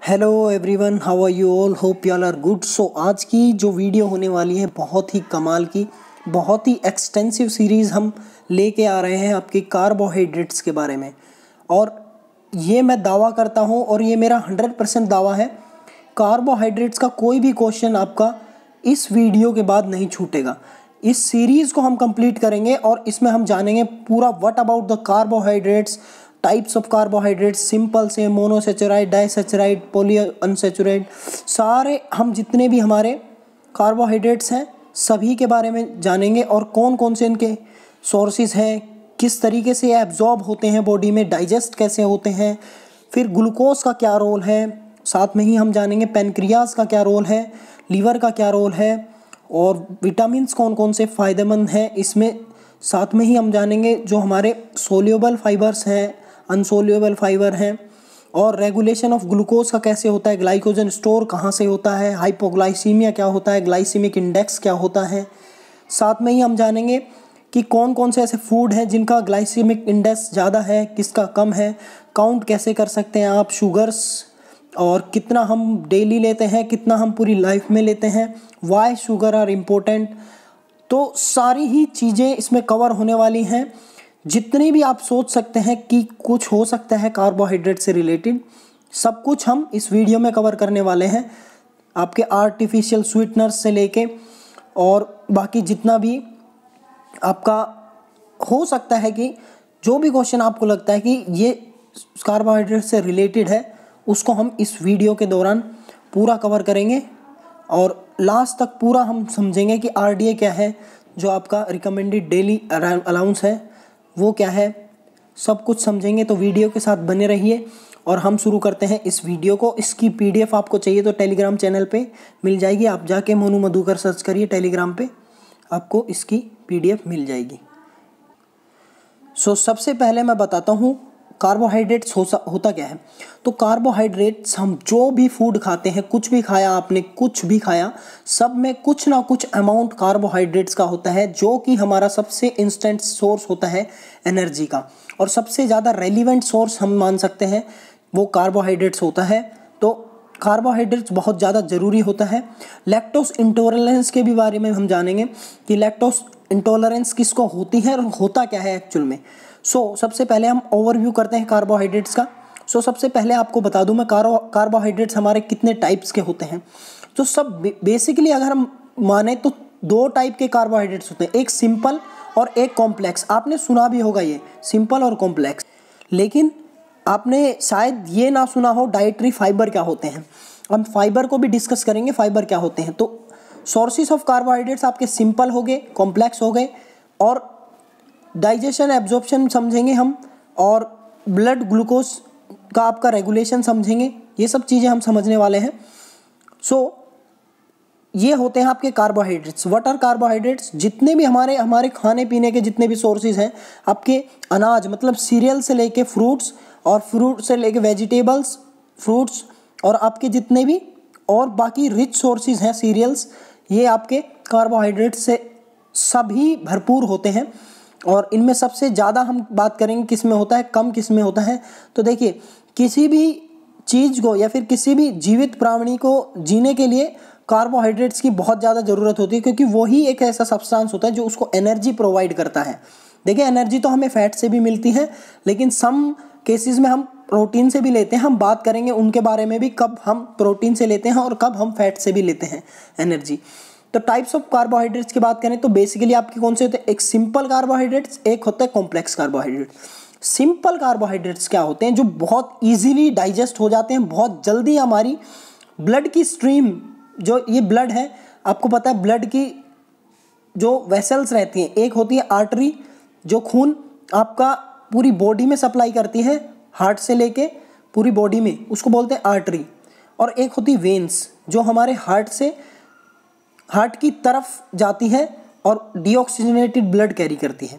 Hello everyone, how are you all? Hope you all are good. So आज की जो video होने वाली है बहुत ही कमाल की, बहुत ही एक्सटेंसिव सीरीज़ हम लेके आ रहे हैं आपकी कार्बोहाइड्रेट्स के बारे में। और ये मैं दावा करता हूँ और ये मेरा 100% दावा है, कार्बोहाइड्रेट्स का कोई भी क्वेश्चन आपका इस वीडियो के बाद नहीं छूटेगा। इस सीरीज़ को हम कंप्लीट करेंगे और इसमें हम जानेंगे पूरा what about the carbohydrates, types of carbohydrates, simple से मोनोसेचुराइड, डाइसेचुराइड, पॉली अनसेचुराइड, सारे हम जितने भी हमारे कार्बोहाइड्रेट्स हैं सभी के बारे में जानेंगे और कौन कौन से इनके सोर्सेज हैं, किस तरीके से एब्जॉर्ब होते हैं बॉडी में, डाइजेस्ट कैसे होते हैं, फिर ग्लूकोज का क्या रोल है, साथ में ही हम जानेंगे पेनक्रियाज का क्या रोल है, लीवर का क्या रोल है और विटामिन्स कौन कौन से फ़ायदेमंद हैं इसमें। साथ में ही हम जानेंगे जो हमारे सोल्यूबल फाइबर्स हैं, अनसोल्यूबल फाइबर हैं, और रेगुलेशन ऑफ ग्लूकोज का कैसे होता है, ग्लाइकोजन स्टोर कहाँ से होता है, हाइपोग्लाइसीमिया क्या होता है, ग्लाइसीमिक इंडेक्स क्या होता है। साथ में ही हम जानेंगे कि कौन कौन से ऐसे फूड हैं जिनका ग्लाइसीमिक इंडेक्स ज़्यादा है, किसका कम है, काउंट कैसे कर सकते हैं आप शुगर्स, और कितना हम डेली लेते हैं, कितना हम पूरी लाइफ में लेते हैं, वाई शुगर आर इम्पोर्टेंट। तो सारी ही चीज़ें इसमें कवर होने वाली हैं। जितनी भी आप सोच सकते हैं कि कुछ हो सकता है कार्बोहाइड्रेट से रिलेटेड, सब कुछ हम इस वीडियो में कवर करने वाले हैं। आपके आर्टिफिशियल स्वीटनर्स से लेके और बाकी जितना भी आपका हो सकता है कि जो भी क्वेश्चन आपको लगता है कि ये कार्बोहाइड्रेट से रिलेटेड है, उसको हम इस वीडियो के दौरान पूरा कवर करेंगे और लास्ट तक पूरा हम समझेंगे कि आरडीए क्या है, जो आपका रिकमेंडेड डेली अलाउंस है वो क्या है, सब कुछ समझेंगे। तो वीडियो के साथ बने रहिए और हम शुरू करते हैं इस वीडियो को। इसकी पीडीएफ आपको चाहिए तो टेलीग्राम चैनल पे मिल जाएगी, आप जाके मोनू मधुकर सर्च करिए टेलीग्राम पे, आपको इसकी पीडीएफ मिल जाएगी। सो सबसे पहले मैं बताता हूँ कार्बोहाइड्रेट्स होता क्या है। तो कार्बोहाइड्रेट्स हम जो भी फूड खाते हैं, कुछ भी खाया आपने, कुछ भी खाया, सब में कुछ ना कुछ अमाउंट कार्बोहाइड्रेट्स का होता है, जो कि हमारा सबसे इंस्टेंट सोर्स होता है एनर्जी का, और सबसे ज़्यादा रेलिवेंट सोर्स हम मान सकते हैं वो कार्बोहाइड्रेट्स होता है। तो कार्बोहाइड्रेट्स बहुत ज़्यादा ज़रूरी होता है। लैक्टोज इंटॉलरेंस के भी बारे में हम जानेंगे कि लैक्टोज इंटॉलरेंस किसको होती है और होता क्या है एक्चुअल में। सबसे पहले हम ओवरव्यू करते हैं कार्बोहाइड्रेट्स का। सबसे पहले आपको बता दूं मैं कार्बोहाइड्रेट्स हमारे कितने टाइप्स के होते हैं। तो सब बेसिकली अगर हम माने तो दो टाइप के कार्बोहाइड्रेट्स होते हैं, एक सिंपल और एक कॉम्प्लेक्स। आपने सुना भी होगा ये सिंपल और कॉम्प्लेक्स, लेकिन आपने शायद ये ना सुना हो डाइटरी फाइबर क्या होते हैं। हम फाइबर को भी डिस्कस करेंगे, फाइबर क्या होते हैं। तो सोर्सेस ऑफ कार्बोहाइड्रेट्स आपके सिंपल हो गए, कॉम्प्लेक्स हो गए, और डाइजेशन एब्जॉर्प्शन समझेंगे हम, और ब्लड ग्लूकोज का आपका रेगुलेशन समझेंगे। ये सब चीज़ें हम समझने वाले हैं। ये होते हैं आपके कार्बोहाइड्रेट्स। What are carbohydrates? जितने भी हमारे खाने पीने के जितने भी सोर्सेज हैं, आपके अनाज मतलब सीरियल से लेके फ्रूट्स, और फ्रूट से लेके वेजिटेबल्स, फ्रूट्स, और आपके जितने भी और बाकी रिच सोर्सेज हैं सीरियल्स, ये आपके कार्बोहाइड्रेट्स से सभी भरपूर होते हैं। और इनमें सबसे ज़्यादा हम बात करेंगे किस में होता है, कम किस में होता है। तो देखिए, किसी भी चीज़ को या फिर किसी भी जीवित प्राणी को जीने के लिए कार्बोहाइड्रेट्स की बहुत ज़्यादा ज़रूरत होती है, क्योंकि वही एक ऐसा सब्सटेंस होता है जो उसको एनर्जी प्रोवाइड करता है। देखिए, एनर्जी तो हमें फैट से भी मिलती है, लेकिन सम केसेस में हम प्रोटीन से भी लेते हैं। हम बात करेंगे उनके बारे में भी, कब हम प्रोटीन से लेते हैं और कब हम फैट से भी लेते हैं एनर्जी। तो टाइप्स ऑफ कार्बोहाइड्रेट्स की बात करें तो बेसिकली आपके कौन से होते हैं? एक सिंपल कार्बोहाइड्रेट्स, एक होता है कॉम्प्लेक्स कार्बोहाइड्रेट। सिंपल कार्बोहाइड्रेट्स क्या होते हैं? जो बहुत इजीली डाइजेस्ट हो जाते हैं, बहुत जल्दी हमारी ब्लड की स्ट्रीम, जो ये ब्लड है, आपको पता है ब्लड की जो वेसल्स रहती हैं, एक होती है आर्टरी जो खून आपका पूरी बॉडी में सप्लाई करती है, हार्ट से लेके पूरी बॉडी में, उसको बोलते हैं आर्टरी। और एक होती वेन्स जो हमारे हार्ट की तरफ जाती है और डीऑक्सीजनेटेड ब्लड कैरी करती है।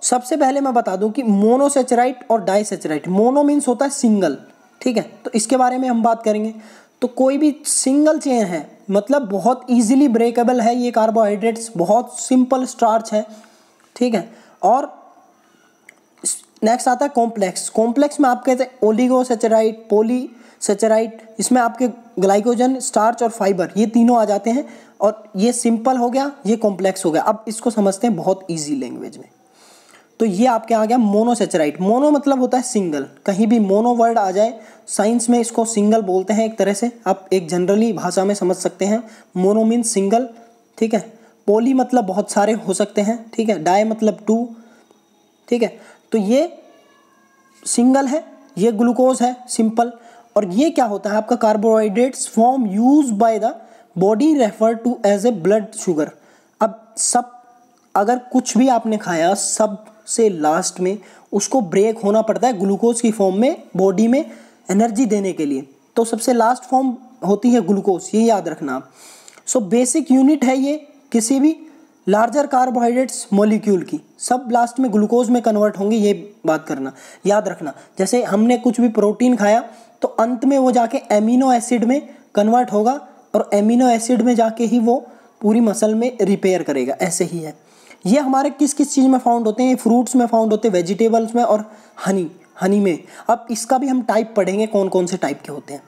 सबसे पहले मैं बता दूं कि मोनोसेचुराइड और डाइसेचुराइड। मोनो मीन्स होता है सिंगल, ठीक है, तो इसके बारे में हम बात करेंगे। तो कोई भी सिंगल चेन है, मतलब बहुत इजीली ब्रेकेबल है ये कार्बोहाइड्रेट्स, बहुत सिंपल स्टार्च है, ठीक है। और नेक्स्ट आता है कॉम्प्लेक्स। कॉम्प्लेक्स में आप कहते हैं ओलिगोसेचुराइड, पॉली सेचराइड, इसमें आपके ग्लाइकोजन, स्टार्च और फाइबर ये तीनों आ जाते हैं। और ये सिंपल हो गया, ये कॉम्प्लेक्स हो गया। अब इसको समझते हैं बहुत ईजी लैंग्वेज में। तो ये आपके आ गया मोनोसेचराइड। मोनो मतलब होता है सिंगल, कहीं भी मोनो वर्ड आ जाए साइंस में इसको सिंगल बोलते हैं एक तरह से, आप एक जनरली भाषा में समझ सकते हैं। मोनो मीन्स सिंगल, ठीक है। पोली मतलब बहुत सारे हो सकते हैं, ठीक है। डाई मतलब टू, ठीक है। तो ये सिंगल है, ये ग्लूकोज है सिंपल। और ये क्या होता है आपका carbohydrates form use by the body refer to as a blood sugar. अब सब अगर कुछ भी आपने खाया सबसे लास्ट में उसको ब्रेक होना पड़ता है ग्लूकोज की फॉर्म में बॉडी में एनर्जी देने के लिए, तो सबसे लास्ट फॉर्म होती है ग्लूकोज, ये याद रखना आप। सो बेसिक यूनिट है ये किसी भी लार्जर कार्बोहाइड्रेट्स मॉलिक्यूल की, सब लास्ट में ग्लूकोज में कन्वर्ट होंगे, ये बात करना याद रखना। जैसे हमने कुछ भी प्रोटीन खाया तो अंत में वो जाके एमिनो एसिड में कन्वर्ट होगा और एमिनो एसिड में जाके ही वो पूरी मसल में रिपेयर करेगा, ऐसे ही है। ये हमारे किस किस चीज़ में फाउंड होते हैं, फ्रूट्स में फाउंड होते हैं, वेजिटेबल्स में और हनी में। अब इसका भी हम टाइप पढ़ेंगे कौन कौन से टाइप के होते हैं।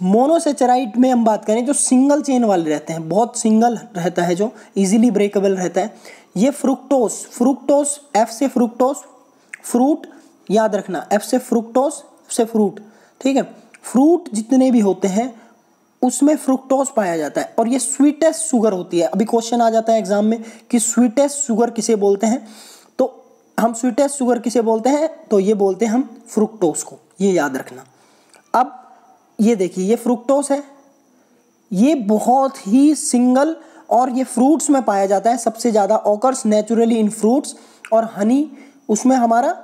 मोनोसेचराइड में हम बात करें जो सिंगल चेन वाले रहते हैं, बहुत सिंगल रहता है, जो इजीली ब्रेकेबल रहता है, ये फ्रुक्टोस एफ से फ्रुक्टोस, फ्रूट याद रखना, एफ से फ्रुक्टोस से फ्रूट, ठीक है। फ्रूट जितने भी होते हैं उसमें फ्रुक्टोस पाया जाता है और ये स्वीटेस्ट शुगर होती है। अभी क्वेश्चन आ जाता है एग्जाम में कि स्वीटेस्ट शुगर किसे बोलते हैं, तो हम स्वीटेस्ट शुगर किसे बोलते हैं, तो ये बोलते हैं हम फ्रुक्टोस को, ये याद रखना। अब ये देखिए ये फ्रुक्टोस है, ये बहुत ही सिंगल और ये फ्रूट्स में पाया जाता है, सबसे ज़्यादा ऑकर्स नेचुरली इन फ्रूट्स। और हनी उसमें हमारा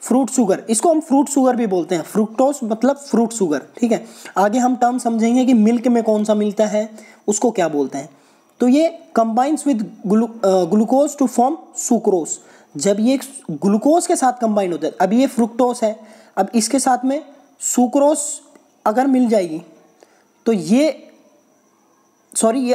फ्रूट शुगर, इसको हम फ्रूट शुगर भी बोलते हैं, फ्रुक्टोस मतलब फ्रूट शुगर, ठीक है। आगे हम टर्म समझेंगे कि मिल्क में कौन सा मिलता है उसको क्या बोलते हैं। तो ये combines with glucose to form sucrose, जब ये ग्लूकोज के साथ कंबाइन होता है, अब ये फ्रुक्टोस है, अब इसके साथ में सुक्रोज अगर मिल जाएगी तो ये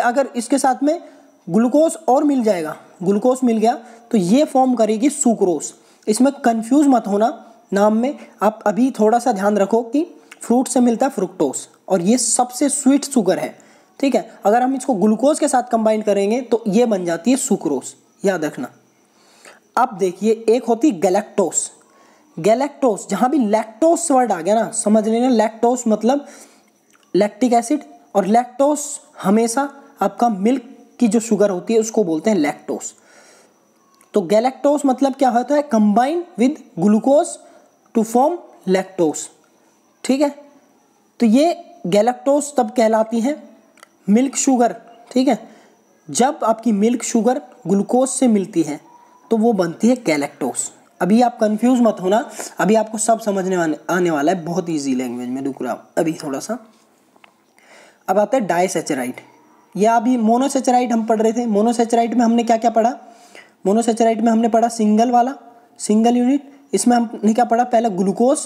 अगर इसके साथ में ग्लूकोज और मिल जाएगा, ग्लूकोज मिल गया तो ये फॉर्म करेगी सुक्रोज। इसमें कंफ्यूज मत होना नाम में, आप अभी थोड़ा सा ध्यान रखो कि फ्रूट से मिलता है फ्रुक्टोस और ये सबसे स्वीट शुगर है, ठीक है। अगर हम इसको ग्लूकोज के साथ कंबाइन करेंगे तो ये बन जाती है सुक्रोज, याद रखना। अब देखिए एक होती गैलेक्टोस, गैलेक्टोस जहाँ भी लैक्टोस वर्ड आ गया ना समझ लेना, लैक्टोस मतलब लैक्टिक एसिड, और लैक्टोस हमेशा आपका मिल्क की जो शुगर होती है उसको बोलते हैं लैक्टोस। तो गैलेक्टोस मतलब क्या होता है, combine with glucose to form lactose, ठीक है। तो ये गैलेक्टोस तब कहलाती है मिल्क शुगर, ठीक है। जब आपकी मिल्क शुगर ग्लूकोज से मिलती है तो वो बनती है गैलेक्टोस। अभी आप कंफ्यूज मत होना, अभी आपको सब समझने आने वाला है, बहुत इजी लैंग्वेज में। रुक रहा अभी थोड़ा सा। अब आता है डाइसेचराइड, या अभी मोनोसेचराइड हम पढ़ रहे थे। मोनोसेचराइड में हमने क्या क्या पढ़ा, मोनोसेचराइड में हमने पढ़ा सिंगल वाला, सिंगल यूनिट। इसमें हमने क्या पढ़ा, पहले ग्लूकोज,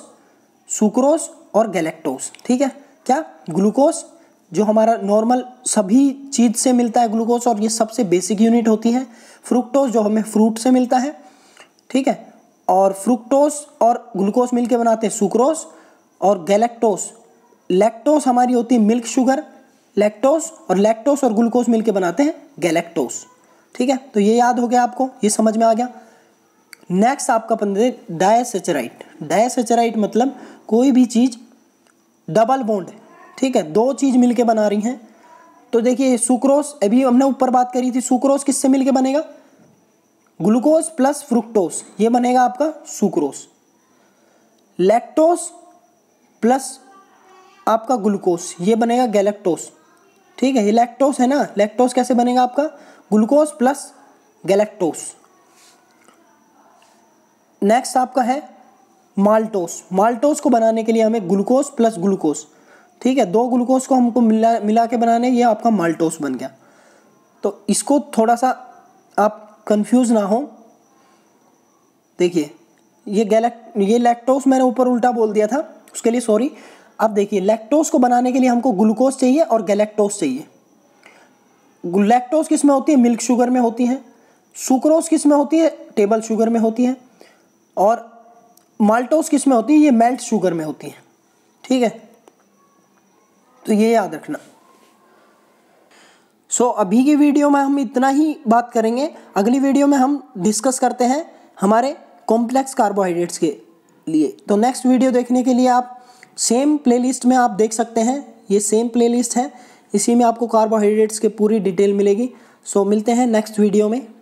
सुक्रोज और गैलेक्टोस, ठीक है। क्या ग्लूकोज जो हमारा नॉर्मल सभी चीज़ से मिलता है ग्लूकोज और ये सबसे बेसिक यूनिट होती है। फ्रुक्टोज जो हमें फ्रूट से मिलता है, ठीक है। और फ्रुक्टोस और ग्लूकोज मिलके बनाते हैं सुक्रोज। और गैलेक्टोस, लैक्टोस हमारी होती है मिल्क शुगर, लैक्टोस, और लैक्टोस और ग्लूकोज मिलके बनाते हैं गैलेक्टोस, ठीक है। तो ये याद हो गया आपको, ये समझ में आ गया। नेक्स्ट आपका पंद्रह डायसेचराइड। डायसेचराइड मतलब कोई भी चीज़ डबल बॉन्ड, ठीक है, दो चीज़ मिलके बना रही हैं। तो देखिए सुक्रोज, अभी हमने ऊपर बात करी थी, सुक्रोज किससे मिलके बनेगा, ग्लूकोज प्लस फ्रुक्टोस, ये बनेगा आपका सुक्रोज। लैक्टोस प्लस आपका ग्लूकोज, ये बनेगा गैलेक्टोस, ठीक है। ये लैक्टोस है ना, लैक्टोस कैसे बनेगा आपका, ग्लूकोज प्लस गैलेक्टोस। नेक्स्ट आपका है माल्टोस। माल्टोस को बनाने के लिए हमें ग्लूकोज प्लस ग्लूकोज, ठीक है, दो ग्लूकोज को हमको मिला के बनाने, ये आपका माल्टोस बन गया। तो इसको थोड़ा सा आप कंफ्यूज ना हो। देखिए ये लैक्टोस मैंने ऊपर उल्टा बोल दिया था, उसके लिए सॉरी। अब देखिए लैक्टोस को बनाने के लिए हमको ग्लूकोज चाहिए और गैलेक्टोस चाहिए। लैक्टोस किस में होती है, मिल्क शुगर में होती है। सुक्रोज किस में होती है, टेबल शुगर में होती है। और माल्टोस किस में होती है, ये मेल्ट शुगर में होती है, ठीक है, तो ये याद रखना। सो अभी की वीडियो में हम इतना ही बात करेंगे। अगली वीडियो में हम डिस्कस करते हैं हमारे कॉम्प्लेक्स कार्बोहाइड्रेट्स के लिए। तो नेक्स्ट वीडियो देखने के लिए आप सेम प्लेलिस्ट में आप देख सकते हैं, ये सेम प्लेलिस्ट है, इसी में आपको कार्बोहाइड्रेट्स के पूरी डिटेल मिलेगी। सो मिलते हैं नेक्स्ट वीडियो में।